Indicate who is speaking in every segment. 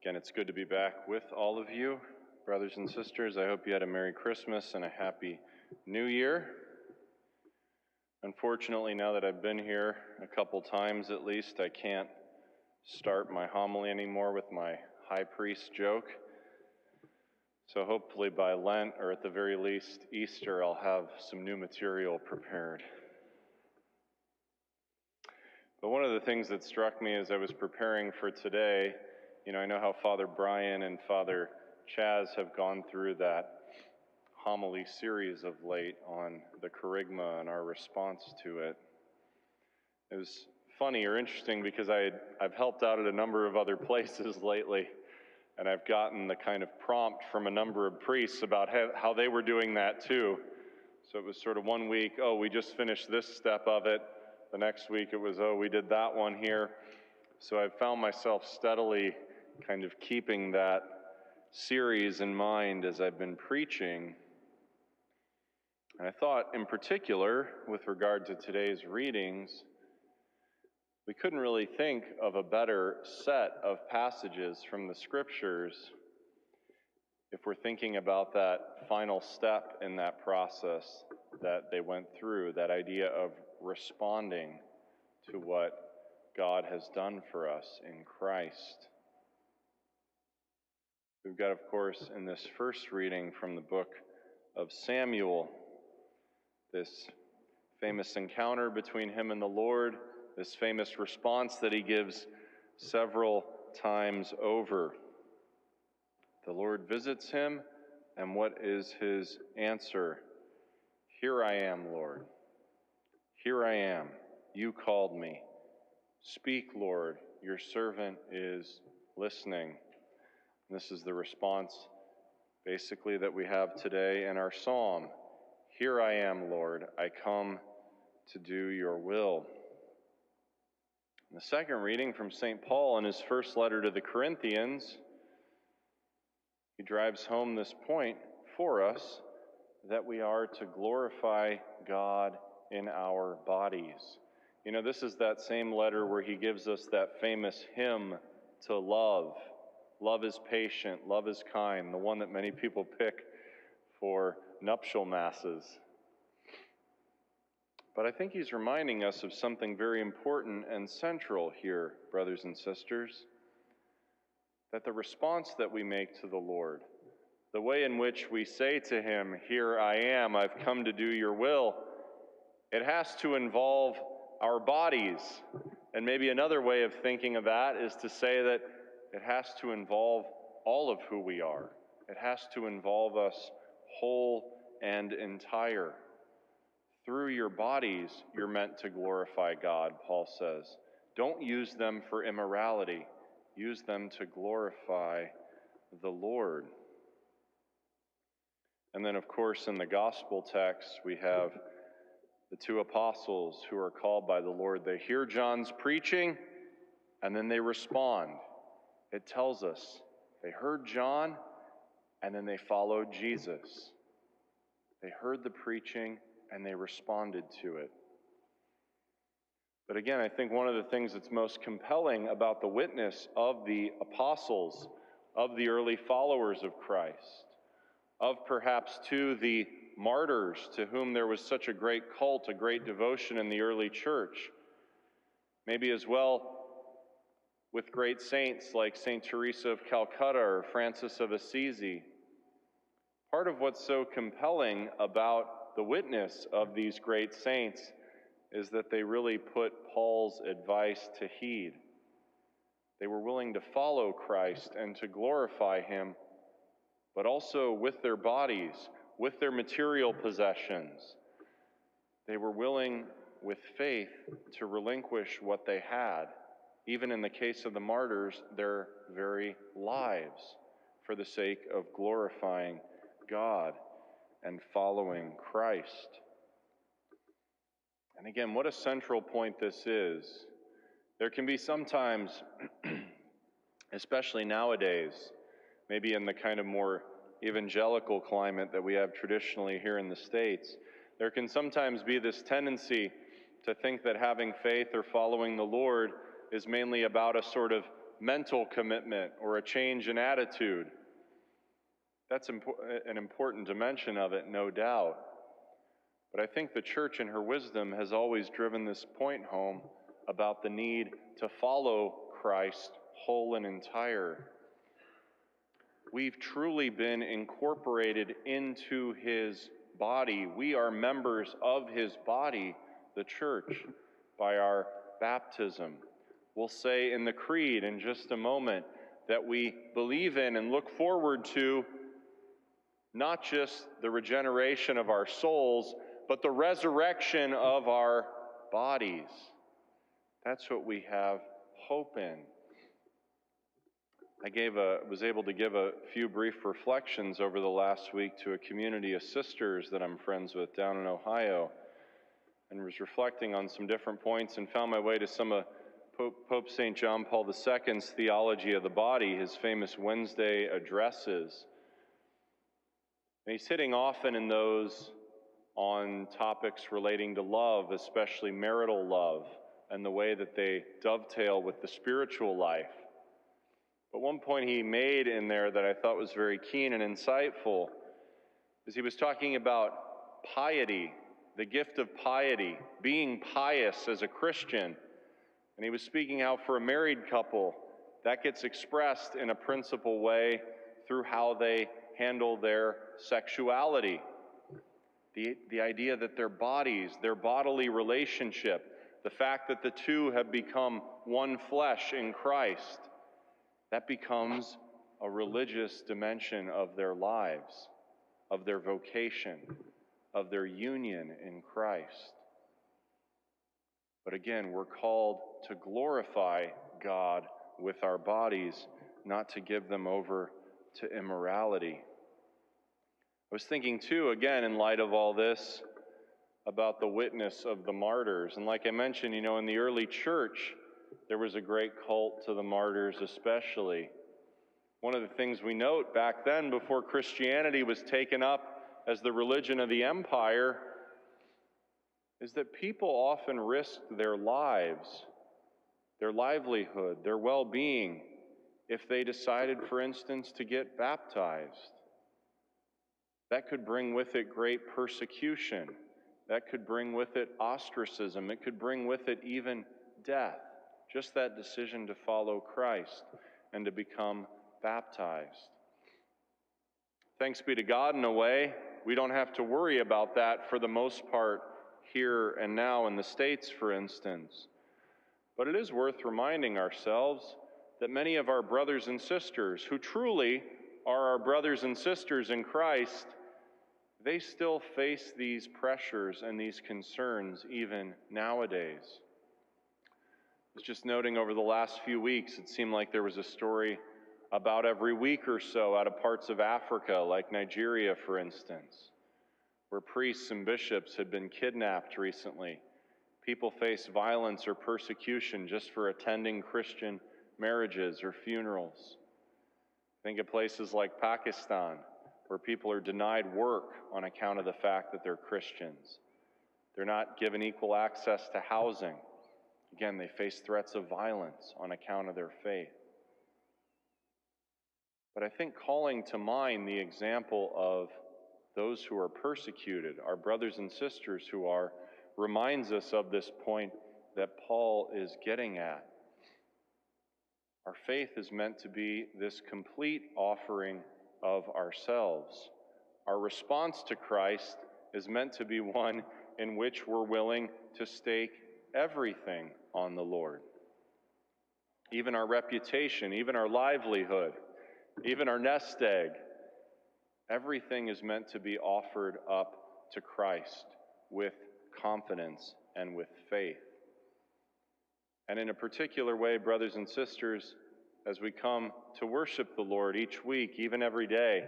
Speaker 1: Again, it's good to be back with all of you, brothers and sisters. I hope you had a Merry Christmas and a Happy New Year. Unfortunately, now that I've been here a couple times at least, I can't start my homily anymore with my high priest joke. So hopefully by Lent, or at the very least Easter, I'll have some new material prepared. But one of the things that struck me as I was preparing for today, I know how Father Brian and Father Chaz have gone through that homily series of late on the kerygma and our response to it. It was funny or interesting because I've helped out at a number of other places lately, and I've gotten the kind of prompt from a number of priests about how they were doing that too. So it was sort of one week, we just finished this step of it. The next week it was, we did that one here. So I've found myself steadily kind of keeping that series in mind as I've been preaching. And I thought in particular, with regard to today's readings, we couldn't really think of a better set of passages from the Scriptures if we're thinking about that final step in that process that they went through, that idea of responding to what God has done for us in Christ. We've got, of course, in this first reading from the book of Samuel, this famous encounter between him and the Lord, this famous response that he gives several times over. The Lord visits him, and what is his answer? "Here I am, Lord. Here I am. You called me. Speak, Lord. Your servant is listening." And this is the response, basically, that we have today in our psalm. "Here I am, Lord. I come to do your will." In the second reading from St. Paul in his first letter to the Corinthians, he drives home this point for us, that we are to glorify God in our bodies. This is that same letter where he gives us that famous hymn to love. Love is patient, love is kind, the one that many people pick for nuptial masses. But I think he's reminding us of something very important and central here, brothers and sisters, that the response that we make to the Lord, the way in which we say to him, "Here I am, I've come to do your will," it has to involve our bodies. And maybe another way of thinking of that is to say that it has to involve all of who we are. It has to involve us whole and entire. Through your bodies, you're meant to glorify God, Paul says. Don't use them for immorality. Use them to glorify the Lord. And then, of course, in the gospel text, we have the two apostles who are called by the Lord. They hear John's preaching, and then they respond. It tells us they heard John, and then they followed Jesus. They heard the preaching, and they responded to it. But again, I think one of the things that's most compelling about the witness of the apostles, of the early followers of Christ, of perhaps to the martyrs to whom there was such a great cult, a great devotion in the early church, maybe as well with great saints like St. Teresa of Calcutta or Francis of Assisi. Part of what's so compelling about the witness of these great saints is that they really put Paul's advice to heed. They were willing to follow Christ and to glorify him, but also with their bodies, with their material possessions. They were willing, with faith, to relinquish what they had, even in the case of the martyrs, their very lives, for the sake of glorifying God and following Christ. And again, what a central point this is. There can be sometimes, especially nowadays, maybe in the kind of more evangelical climate that we have traditionally here in the States, there can sometimes be this tendency to think that having faith or following the Lord is mainly about a sort of mental commitment or a change in attitude. That's an important dimension of it, no doubt. But I think the church in her wisdom has always driven this point home about the need to follow Christ whole and entire. We've truly been incorporated into his body. We are members of his body, the church, by our baptism. We'll say in the creed in just a moment that we believe in and look forward to not just the regeneration of our souls, but the resurrection of our bodies. That's what we have hope in. I was able to give a few brief reflections over the last week to a community of sisters that I'm friends with down in Ohio, and was reflecting on some different points and found my way to some of Pope St. John Paul II's theology of the body, his famous Wednesday addresses. And he's hitting often in those on topics relating to love, especially marital love, and the way that they dovetail with the spiritual life. But one point he made in there that I thought was very keen and insightful is he was talking about piety, the gift of piety, being pious as a Christian. And he was speaking how for a married couple, that gets expressed in a principal way through how they handle their sexuality. The idea that their bodies, their bodily relationship, the fact that the two have become one flesh in Christ, that becomes a religious dimension of their lives, of their vocation, of their union in Christ. But again, we're called to glorify God with our bodies, not to give them over to immorality. I was thinking too, again, in light of all this, about the witness of the martyrs. And like I mentioned, in the early church, there was a great cult to the martyrs especially. One of the things we note back then, before Christianity was taken up as the religion of the empire, is that people often risked their lives, their livelihood, their well-being, if they decided, for instance, to get baptized. That could bring with it great persecution. That could bring with it ostracism. It could bring with it even death. Just that decision to follow Christ and to become baptized. Thanks be to God, in a way, we don't have to worry about that for the most part here and now in the States, for instance. But it is worth reminding ourselves that many of our brothers and sisters, who truly are our brothers and sisters in Christ, they still face these pressures and these concerns even nowadays. I was just noting over the last few weeks, it seemed like there was a story about every week or so out of parts of Africa, like Nigeria, for instance, where priests and bishops had been kidnapped recently. People face violence or persecution just for attending Christian marriages or funerals. Think of places like Pakistan, where people are denied work on account of the fact that they're Christians. They're not given equal access to housing. Again, they face threats of violence on account of their faith. But I think calling to mind the example of those who are persecuted, our brothers and sisters who are, reminds us of this point that Paul is getting at. Our faith is meant to be this complete offering of ourselves. Our response to Christ is meant to be one in which we're willing to stake everything on the Lord. Even our reputation, even our livelihood, even our nest egg, everything is meant to be offered up to Christ with confidence and with faith. And in a particular way, brothers and sisters, as we come to worship the Lord each week, even every day,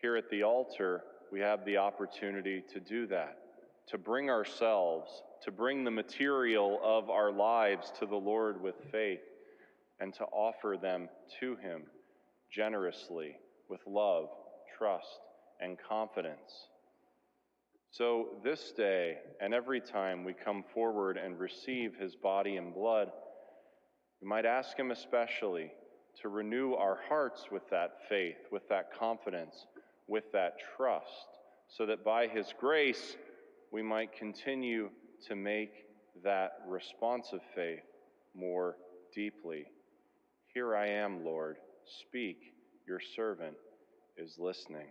Speaker 1: here at the altar, we have the opportunity to do that, to bring ourselves, to bring the material of our lives to the Lord with faith, and to offer them to Him generously with love, trust, and confidence. So this day and every time we come forward and receive His body and blood, We might ask him especially to renew our hearts with that faith, with that confidence, with that trust, so that by his grace we might continue to make that responsive faith more deeply. Here I am, Lord. Speak, your servant is listening.